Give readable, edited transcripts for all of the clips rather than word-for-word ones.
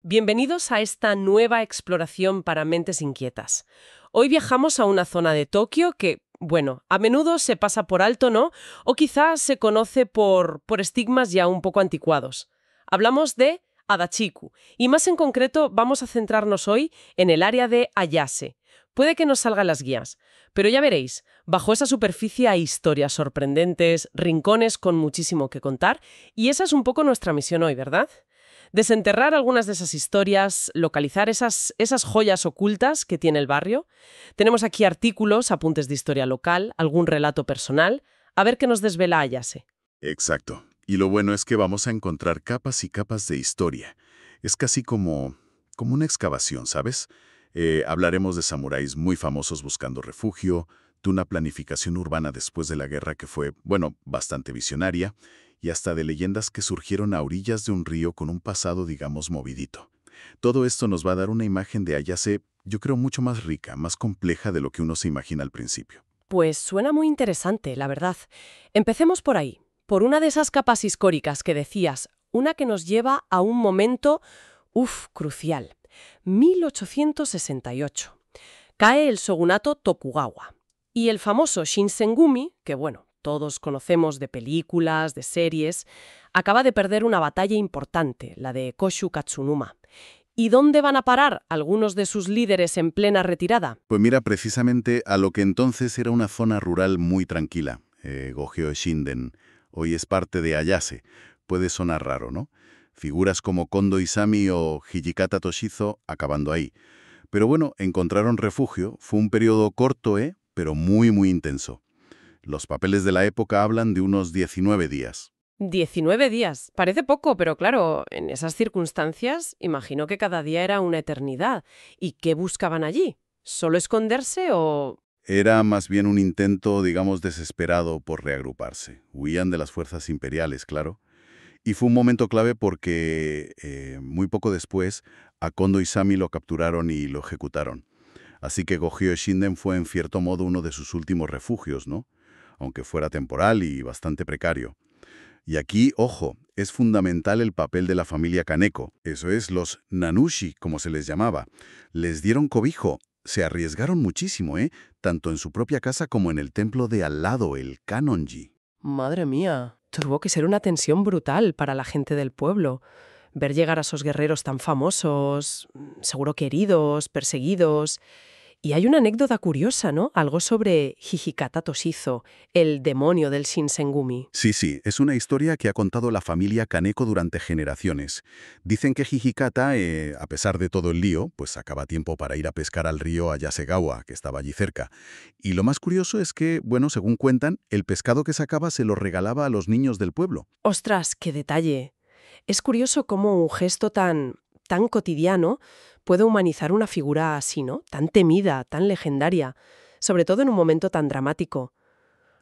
Bienvenidos a esta nueva exploración para mentes inquietas. Hoy viajamos a una zona de Tokio que, bueno, a menudo se pasa por alto, ¿no? O quizás se conoce por estigmas ya un poco anticuados. Hablamos de Adachiku, y más en concreto vamos a centrarnos hoy en el área de Ayase. Puede que nos salgan las guías, pero ya veréis, bajo esa superficie hay historias sorprendentes, rincones con muchísimo que contar, y esa es un poco nuestra misión hoy, ¿verdad? Desenterrar algunas de esas historias, localizar esas joyas ocultas que tiene el barrio. Tenemos aquí artículos, apuntes de historia local, algún relato personal, a ver qué nos desvela Ayase. Exacto. Y lo bueno es que vamos a encontrar capas y capas de historia. Es casi como una excavación, ¿sabes? Hablaremos de samuráis muy famosos buscando refugio, de una planificación urbana después de la guerra que fue, bueno, bastante visionaria, y hasta de leyendas que surgieron a orillas de un río con un pasado, digamos, movidito. Todo esto nos va a dar una imagen de Ayase, yo creo, mucho más rica, más compleja de lo que uno se imagina al principio. Pues suena muy interesante, la verdad. Empecemos por ahí, por una de esas capas históricas que decías, una que nos lleva a un momento, crucial. 1868. Cae el shogunato Tokugawa. Y el famoso Shinsengumi, que bueno, todos conocemos de películas, de series, acaba de perder una batalla importante, la de Koshu Katsunuma. ¿Y dónde van a parar algunos de sus líderes en plena retirada? Pues mira, precisamente a lo que entonces era una zona rural muy tranquila, Gogyo Shinden, hoy es parte de Ayase. Puede sonar raro, ¿no? Figuras como Kondo Isami o Hijikata Toshizo acabando ahí. Pero bueno, encontraron refugio, fue un periodo corto, pero muy, muy intenso. Los papeles de la época hablan de unos 19 días. 19 días. Parece poco, pero claro, en esas circunstancias, imagino que cada día era una eternidad. ¿Y qué buscaban allí? ¿Solo esconderse o...? Era más bien un intento, digamos, desesperado por reagruparse. Huían de las fuerzas imperiales, claro. Y fue un momento clave porque muy poco después a Kondo Isami lo capturaron y lo ejecutaron. Así que Gogyo Shinden fue en cierto modo uno de sus últimos refugios, ¿no? Aunque fuera temporal y bastante precario. Y aquí, ojo, es fundamental el papel de la familia Kaneko. Eso es, los Nanushi, como se les llamaba. Les dieron cobijo. Se arriesgaron muchísimo, tanto en su propia casa como en el templo de al lado, el Kanonji. Madre mía, tuvo que ser una tensión brutal para la gente del pueblo. Ver llegar a esos guerreros tan famosos, seguro que heridos, perseguidos. Y hay una anécdota curiosa, ¿no? Algo sobre Hijikata Toshizo, el demonio del Shinsengumi. Sí, es una historia que ha contado la familia Kaneko durante generaciones. Dicen que Hijikata, a pesar de todo el lío, pues sacaba tiempo para ir a pescar al río Ayasegawa, que estaba allí cerca. Y lo más curioso es que, bueno, según cuentan, el pescado que sacaba se lo regalaba a los niños del pueblo. ¡Ostras, qué detalle! Es curioso cómo un gesto tan cotidiano puede humanizar una figura así, ¿no? Tan temida, tan legendaria, sobre todo en un momento tan dramático.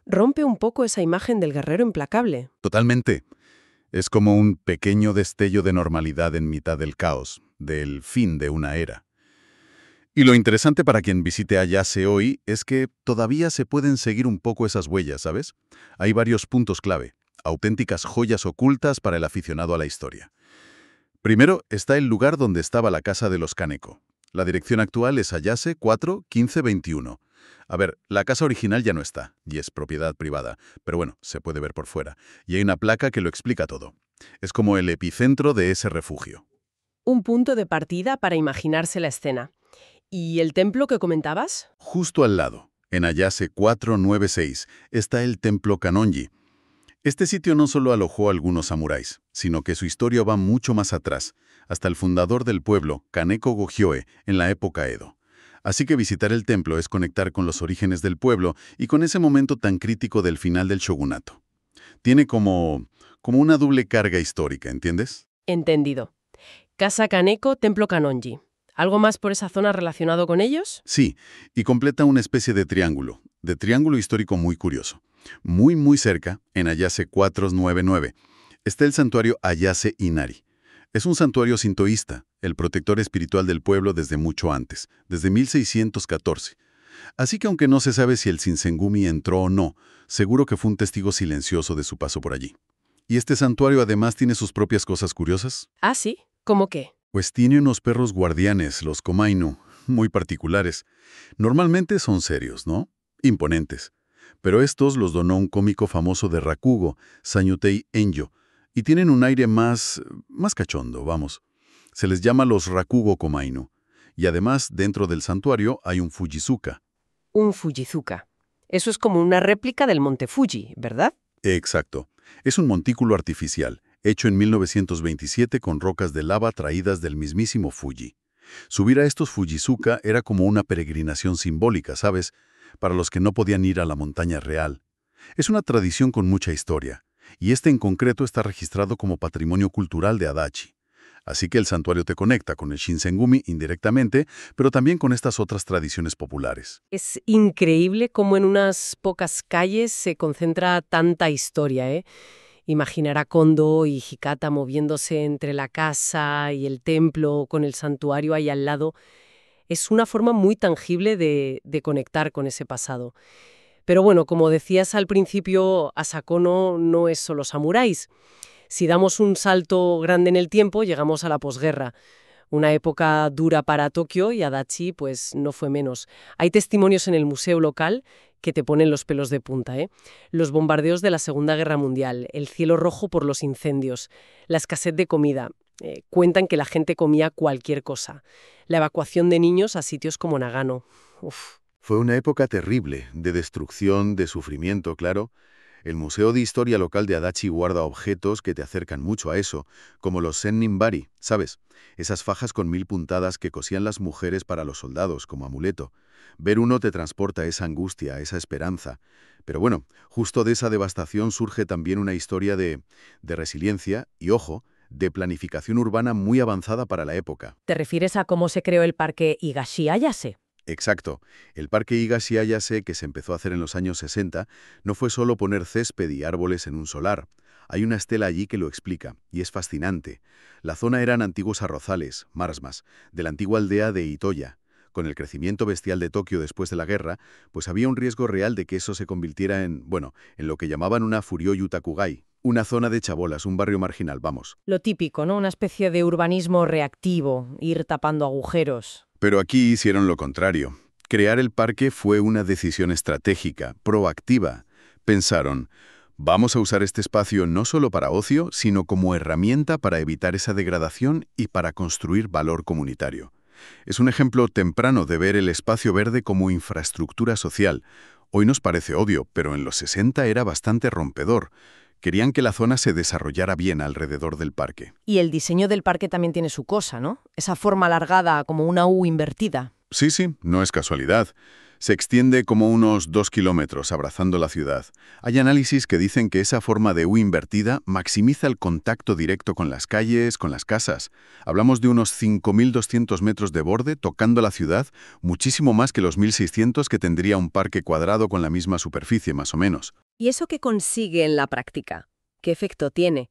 Rompe un poco esa imagen del guerrero implacable. Totalmente. Es como un pequeño destello de normalidad en mitad del caos, del fin de una era. Y lo interesante para quien visite Ayase hoy es que todavía se pueden seguir un poco esas huellas, ¿sabes? Hay varios puntos clave, auténticas joyas ocultas para el aficionado a la historia. Primero está el lugar donde estaba la casa de los Kaneko. La dirección actual es Ayase 4-15-21. A ver, la casa original ya no está, y es propiedad privada, pero bueno, se puede ver por fuera. Y hay una placa que lo explica todo. Es como el epicentro de ese refugio. Un punto de partida para imaginarse la escena. ¿Y el templo que comentabas? Justo al lado, en Ayase 496, está el templo Kanonji. Este sitio no solo alojó a algunos samuráis, sino que su historia va mucho más atrás, hasta el fundador del pueblo, Kaneko Gogyoe, en la época Edo. Así que visitar el templo es conectar con los orígenes del pueblo y con ese momento tan crítico del final del shogunato. Tiene como una doble carga histórica, ¿entiendes? Entendido. Casa Kaneko, templo Kanonji. ¿Algo más por esa zona relacionado con ellos? Sí, y completa una especie de triángulo histórico muy curioso. Muy, muy cerca, en Ayase 499, está el santuario Ayase Inari. Es un santuario sintoísta, el protector espiritual del pueblo desde mucho antes, desde 1614. Así que aunque no se sabe si el Shinsengumi entró o no, seguro que fue un testigo silencioso de su paso por allí. ¿Y este santuario además tiene sus propias cosas curiosas? Ah, sí. ¿Cómo qué? Pues tiene unos perros guardianes, los Komainu, muy particulares. Normalmente son serios, ¿no? Imponentes. Pero estos los donó un cómico famoso de Rakugo, Sanyutei Enjo, y tienen un aire más cachondo, vamos. Se les llama los Rakugo Komainu. Y además, dentro del santuario hay un Fujizuka. Un Fujizuka. Eso es como una réplica del monte Fuji, ¿verdad? Exacto. Es un montículo artificial, hecho en 1927 con rocas de lava traídas del mismísimo Fuji. Subir a estos Fujizuka era como una peregrinación simbólica, ¿sabes? Para los que no podían ir a la montaña real. Es una tradición con mucha historia, y este en concreto está registrado como patrimonio cultural de Adachi. Así que el santuario te conecta con el Shinsengumi indirectamente, pero también con estas otras tradiciones populares. Es increíble cómo en unas pocas calles se concentra tanta historia, ¿eh? Imaginar a Kondo y Hikata moviéndose entre la casa y el templo con el santuario ahí al lado es una forma muy tangible de conectar con ese pasado. Pero bueno, como decías al principio, Asako no es solo samuráis. Si damos un salto grande en el tiempo, llegamos a la posguerra. Una época dura para Tokio y Adachi pues no fue menos. Hay testimonios en el museo local que te ponen los pelos de punta, ¿eh? Los bombardeos de la Segunda Guerra Mundial, el cielo rojo por los incendios, la escasez de comida. Cuentan que la gente comía cualquier cosa. La evacuación de niños a sitios como Nagano. Uf. Fue una época terrible, de destrucción, de sufrimiento, claro. El Museo de Historia Local de Adachi guarda objetos que te acercan mucho a eso, como los senninbari, ¿sabes? Esas fajas con 1000 puntadas que cosían las mujeres para los soldados como amuleto. Ver uno te transporta a esa angustia, a esa esperanza. Pero bueno, justo de esa devastación surge también una historia de resiliencia y, ojo, de planificación urbana muy avanzada para la época. ¿Te refieres a cómo se creó el parque Higashi Ayase? Exacto. El parque Higashi Ayase, que se empezó a hacer en los años 60, no fue solo poner césped y árboles en un solar. Hay una estela allí que lo explica, y es fascinante. La zona eran antiguos arrozales, marsmas, de la antigua aldea de Itoya. Con el crecimiento bestial de Tokio después de la guerra, pues había un riesgo real de que eso se convirtiera en lo que llamaban una Furyoyu Takugai, una zona de chabolas, un barrio marginal, vamos. Lo típico, ¿no? Una especie de urbanismo reactivo, ir tapando agujeros. Pero aquí hicieron lo contrario. Crear el parque fue una decisión estratégica, proactiva. Pensaron, vamos a usar este espacio no solo para ocio, sino como herramienta para evitar esa degradación y para construir valor comunitario. Es un ejemplo temprano de ver el espacio verde como infraestructura social. Hoy nos parece obvio, pero en los 60 era bastante rompedor. Querían que la zona se desarrollara bien alrededor del parque. Y el diseño del parque también tiene su cosa, ¿no? Esa forma alargada, como una U invertida. Sí, no es casualidad. Se extiende como unos 2 kilómetros abrazando la ciudad. Hay análisis que dicen que esa forma de U invertida maximiza el contacto directo con las calles, con las casas. Hablamos de unos 5.200 metros de borde tocando la ciudad, muchísimo más que los 1.600 que tendría un parque cuadrado con la misma superficie, más o menos. ¿Y eso qué consigue en la práctica? ¿Qué efecto tiene?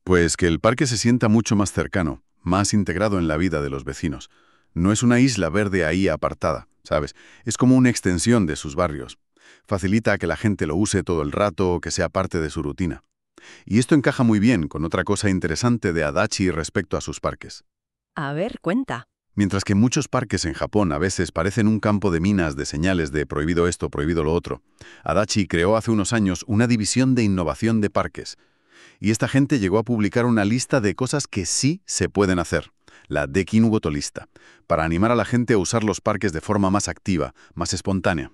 Pues que el parque se sienta mucho más cercano, más integrado en la vida de los vecinos. No es una isla verde ahí apartada, ¿sabes? Es como una extensión de sus barrios. Facilita que la gente lo use todo el rato o que sea parte de su rutina. Y esto encaja muy bien con otra cosa interesante de Adachi respecto a sus parques. A ver, cuenta. Mientras que muchos parques en Japón a veces parecen un campo de minas de señales de prohibido esto, prohibido lo otro, Adachi creó hace unos años una división de innovación de parques. Y esta gente llegó a publicar una lista de cosas que sí se pueden hacer, la Dekinugoto lista, para animar a la gente a usar los parques de forma más activa, más espontánea.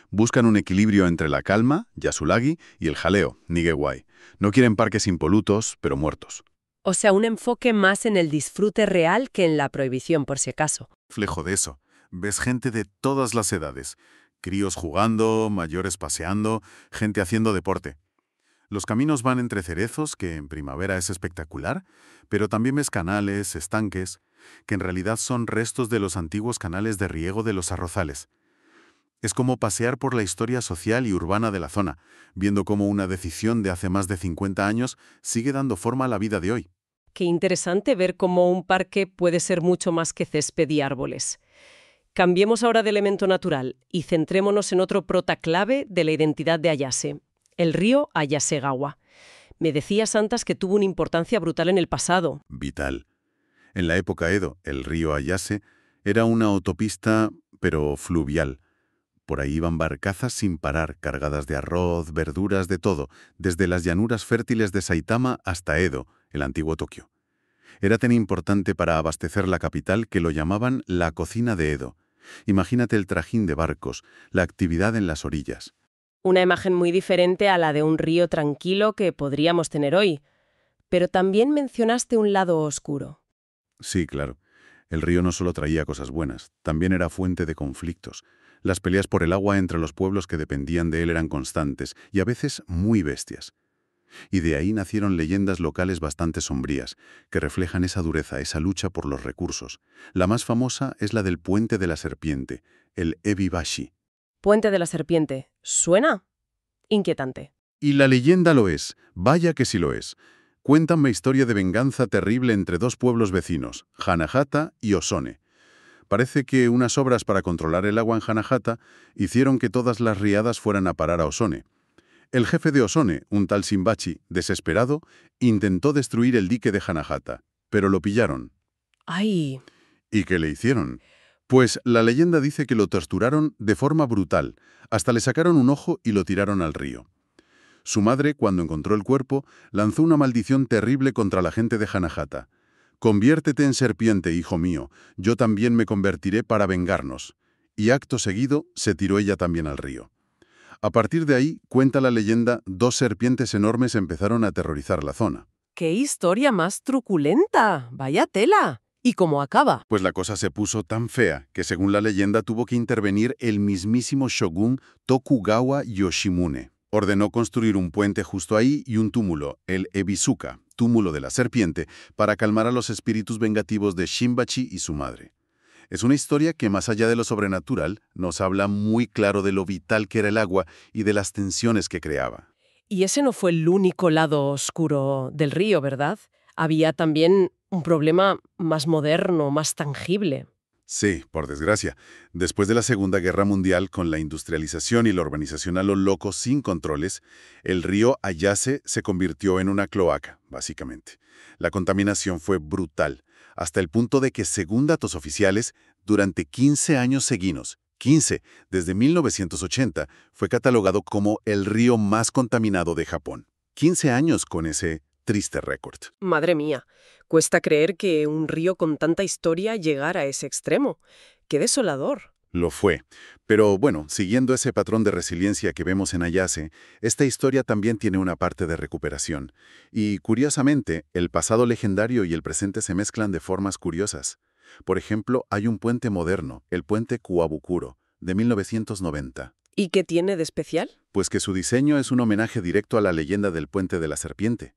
Buscan un equilibrio entre la calma, yasuragi, y el jaleo, nigewai. No quieren parques impolutos, pero muertos. O sea, un enfoque más en el disfrute real que en la prohibición, por si acaso. Reflejo de eso. Ves gente de todas las edades. Críos jugando, mayores paseando, gente haciendo deporte. Los caminos van entre cerezos, que en primavera es espectacular, pero también ves canales, estanques, que en realidad son restos de los antiguos canales de riego de los arrozales. Es como pasear por la historia social y urbana de la zona, viendo cómo una decisión de hace más de 50 años sigue dando forma a la vida de hoy. Qué interesante ver cómo un parque puede ser mucho más que césped y árboles. Cambiemos ahora de elemento natural y centrémonos en otro prota clave de la identidad de Ayase, el río Ayasegawa. Me decía Santas que tuvo una importancia brutal en el pasado. Vital. En la época Edo, el río Ayase era una autopista, pero fluvial. Por ahí iban barcazas sin parar, cargadas de arroz, verduras, de todo, desde las llanuras fértiles de Saitama hasta Edo, el antiguo Tokio. Era tan importante para abastecer la capital que lo llamaban la cocina de Edo. Imagínate el trajín de barcos, la actividad en las orillas. Una imagen muy diferente a la de un río tranquilo que podríamos tener hoy. Pero también mencionaste un lado oscuro. Sí, claro. El río no solo traía cosas buenas, también era fuente de conflictos. Las peleas por el agua entre los pueblos que dependían de él eran constantes y a veces muy bestias. Y de ahí nacieron leyendas locales bastante sombrías, que reflejan esa dureza, esa lucha por los recursos. La más famosa es la del Puente de la Serpiente, el Ebibashi. Puente de la Serpiente. ¿Suena? Inquietante. Y la leyenda lo es, vaya que sí lo es. Cuentan una historia de venganza terrible entre dos pueblos vecinos, Hanahata y Osone. Parece que unas obras para controlar el agua en Hanahata hicieron que todas las riadas fueran a parar a Osone. El jefe de Osone, un tal Shimbachi, desesperado, intentó destruir el dique de Hanahata, pero lo pillaron. ¡Ay! ¿Y qué le hicieron? Pues la leyenda dice que lo torturaron de forma brutal, hasta le sacaron un ojo y lo tiraron al río. Su madre, cuando encontró el cuerpo, lanzó una maldición terrible contra la gente de Hanahata. «Conviértete en serpiente, hijo mío, yo también me convertiré para vengarnos». Y acto seguido, se tiró ella también al río. A partir de ahí, cuenta la leyenda, dos serpientes enormes empezaron a aterrorizar la zona. ¡Qué historia más truculenta! ¡Vaya tela! ¿Y cómo acaba? Pues la cosa se puso tan fea que, según la leyenda, tuvo que intervenir el mismísimo shogun Tokugawa Yoshimune. Ordenó construir un puente justo ahí y un túmulo, el Ebisuka, túmulo de la serpiente, para calmar a los espíritus vengativos de Shimbachi y su madre. Es una historia que, más allá de lo sobrenatural, nos habla muy claro de lo vital que era el agua y de las tensiones que creaba. Y ese no fue el único lado oscuro del río, ¿verdad? Había también un problema más moderno, más tangible. Sí, por desgracia. Después de la Segunda Guerra Mundial, con la industrialización y la urbanización a lo loco sin controles, el río Ayase se convirtió en una cloaca, básicamente. La contaminación fue brutal, hasta el punto de que, según datos oficiales, durante 15 años seguidos, 15, desde 1980, fue catalogado como el río más contaminado de Japón. 15 años con ese triste récord. Madre mía, cuesta creer que un río con tanta historia llegara a ese extremo. ¡Qué desolador! Lo fue. Pero bueno, siguiendo ese patrón de resiliencia que vemos en Ayase, esta historia también tiene una parte de recuperación. Y, curiosamente, el pasado legendario y el presente se mezclan de formas curiosas. Por ejemplo, hay un puente moderno, el puente Kuwabukuro, de 1990. ¿Y qué tiene de especial? Pues que su diseño es un homenaje directo a la leyenda del puente de la serpiente.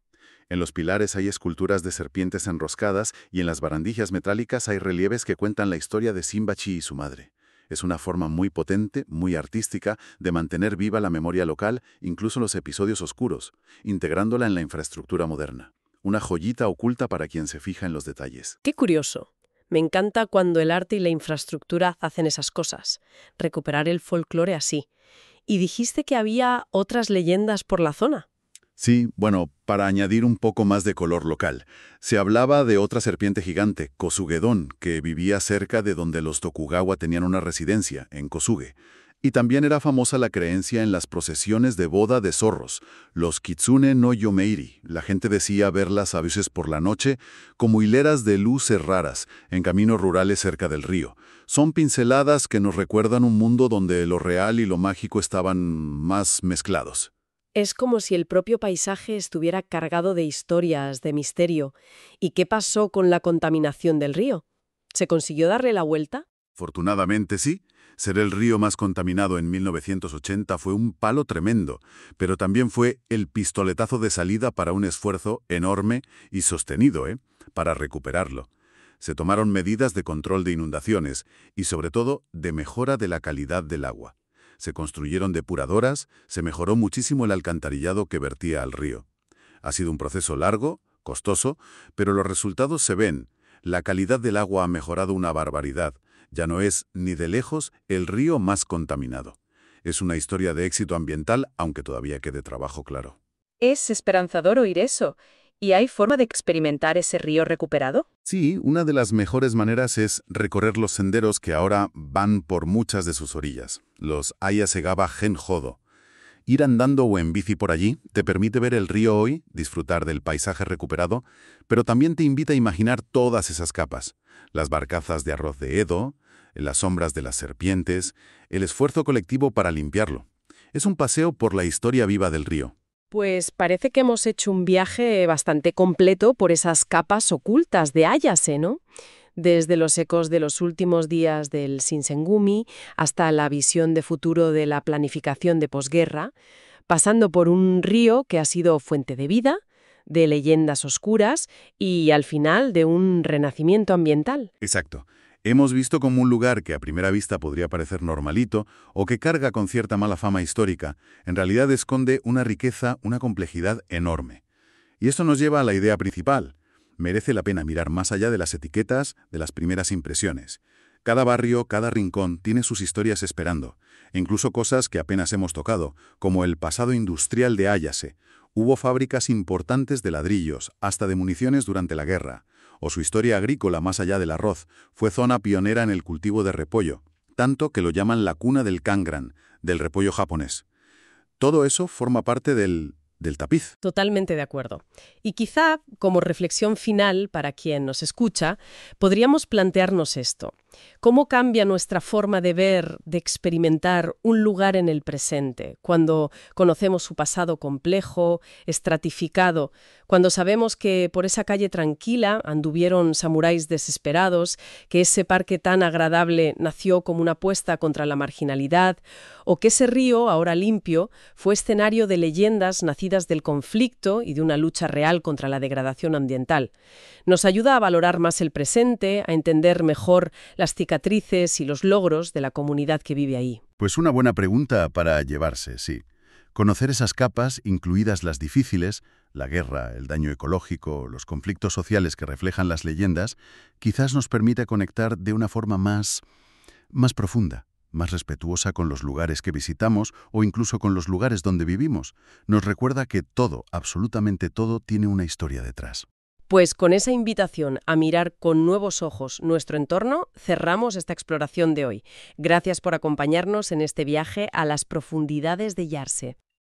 En los pilares hay esculturas de serpientes enroscadas y en las barandillas metálicas hay relieves que cuentan la historia de Shimbachi y su madre. Es una forma muy potente, muy artística, de mantener viva la memoria local, incluso los episodios oscuros, integrándola en la infraestructura moderna. Una joyita oculta para quien se fija en los detalles. ¡Qué curioso! Me encanta cuando el arte y la infraestructura hacen esas cosas. Recuperar el folclore así. ¿Y dijiste que había otras leyendas por la zona? Sí, bueno, para añadir un poco más de color local. Se hablaba de otra serpiente gigante, Kosugedon, que vivía cerca de donde los Tokugawa tenían una residencia, en Kosuge. Y también era famosa la creencia en las procesiones de boda de zorros, los Kitsune no Yomeiri. La gente decía verlas a veces por la noche como hileras de luces raras en caminos rurales cerca del río. Son pinceladas que nos recuerdan un mundo donde lo real y lo mágico estaban más mezclados. Es como si el propio paisaje estuviera cargado de historias, de misterio. ¿Y qué pasó con la contaminación del río? ¿Se consiguió darle la vuelta? Afortunadamente sí. Ser el río más contaminado en 1980 fue un palo tremendo, pero también fue el pistoletazo de salida para un esfuerzo enorme y sostenido, para recuperarlo. Se tomaron medidas de control de inundaciones y, sobre todo, de mejora de la calidad del agua. Se construyeron depuradoras, se mejoró muchísimo el alcantarillado que vertía al río. Ha sido un proceso largo, costoso, pero los resultados se ven. La calidad del agua ha mejorado una barbaridad. Ya no es, ni de lejos, el río más contaminado. Es una historia de éxito ambiental, aunque todavía quede trabajo claro. Es esperanzador oír eso. ¿Y hay forma de experimentar ese río recuperado? Sí, una de las mejores maneras es recorrer los senderos que ahora van por muchas de sus orillas, los Ayasegaba Genjodo. Ir andando o en bici por allí te permite ver el río hoy, disfrutar del paisaje recuperado, pero también te invita a imaginar todas esas capas, las barcazas de arroz de Edo, las sombras de las serpientes, el esfuerzo colectivo para limpiarlo. Es un paseo por la historia viva del río. Pues parece que hemos hecho un viaje bastante completo por esas capas ocultas de Ayase, ¿no? Desde los ecos de los últimos días del Shinsengumi hasta la visión de futuro de la planificación de posguerra, pasando por un río que ha sido fuente de vida, de leyendas oscuras y, al final, de un renacimiento ambiental. Exacto. Hemos visto como un lugar que a primera vista podría parecer normalito o que carga con cierta mala fama histórica, en realidad esconde una riqueza, una complejidad enorme. Y esto nos lleva a la idea principal. Merece la pena mirar más allá de las etiquetas, de las primeras impresiones. Cada barrio, cada rincón tiene sus historias esperando, e incluso cosas que apenas hemos tocado, como el pasado industrial de Ayase. Hubo fábricas importantes de ladrillos, hasta de municiones durante la guerra. O su historia agrícola más allá del arroz, fue zona pionera en el cultivo de repollo, tanto que lo llaman la cuna del kangran, del repollo japonés. Todo eso forma parte del tapiz. Totalmente de acuerdo. Y quizá, como reflexión final para quien nos escucha, podríamos plantearnos esto. ¿Cómo cambia nuestra forma de ver, de experimentar un lugar en el presente, cuando conocemos su pasado complejo, estratificado, cuando sabemos que por esa calle tranquila anduvieron samuráis desesperados, que ese parque tan agradable nació como una apuesta contra la marginalidad, o que ese río, ahora limpio, fue escenario de leyendas nacidas del conflicto y de una lucha real contra la degradación ambiental? Nos ayuda a valorar más el presente, a entender mejor las cicatrices y los logros de la comunidad que vive ahí. Pues una buena pregunta para llevarse, sí. Conocer esas capas, incluidas las difíciles, la guerra, el daño ecológico, los conflictos sociales que reflejan las leyendas, quizás nos permita conectar de una forma más profunda, más respetuosa con los lugares que visitamos o incluso con los lugares donde vivimos. Nos recuerda que todo, absolutamente todo, tiene una historia detrás. Pues con esa invitación a mirar con nuevos ojos nuestro entorno, cerramos esta exploración de hoy. Gracias por acompañarnos en este viaje a las profundidades de Yarse.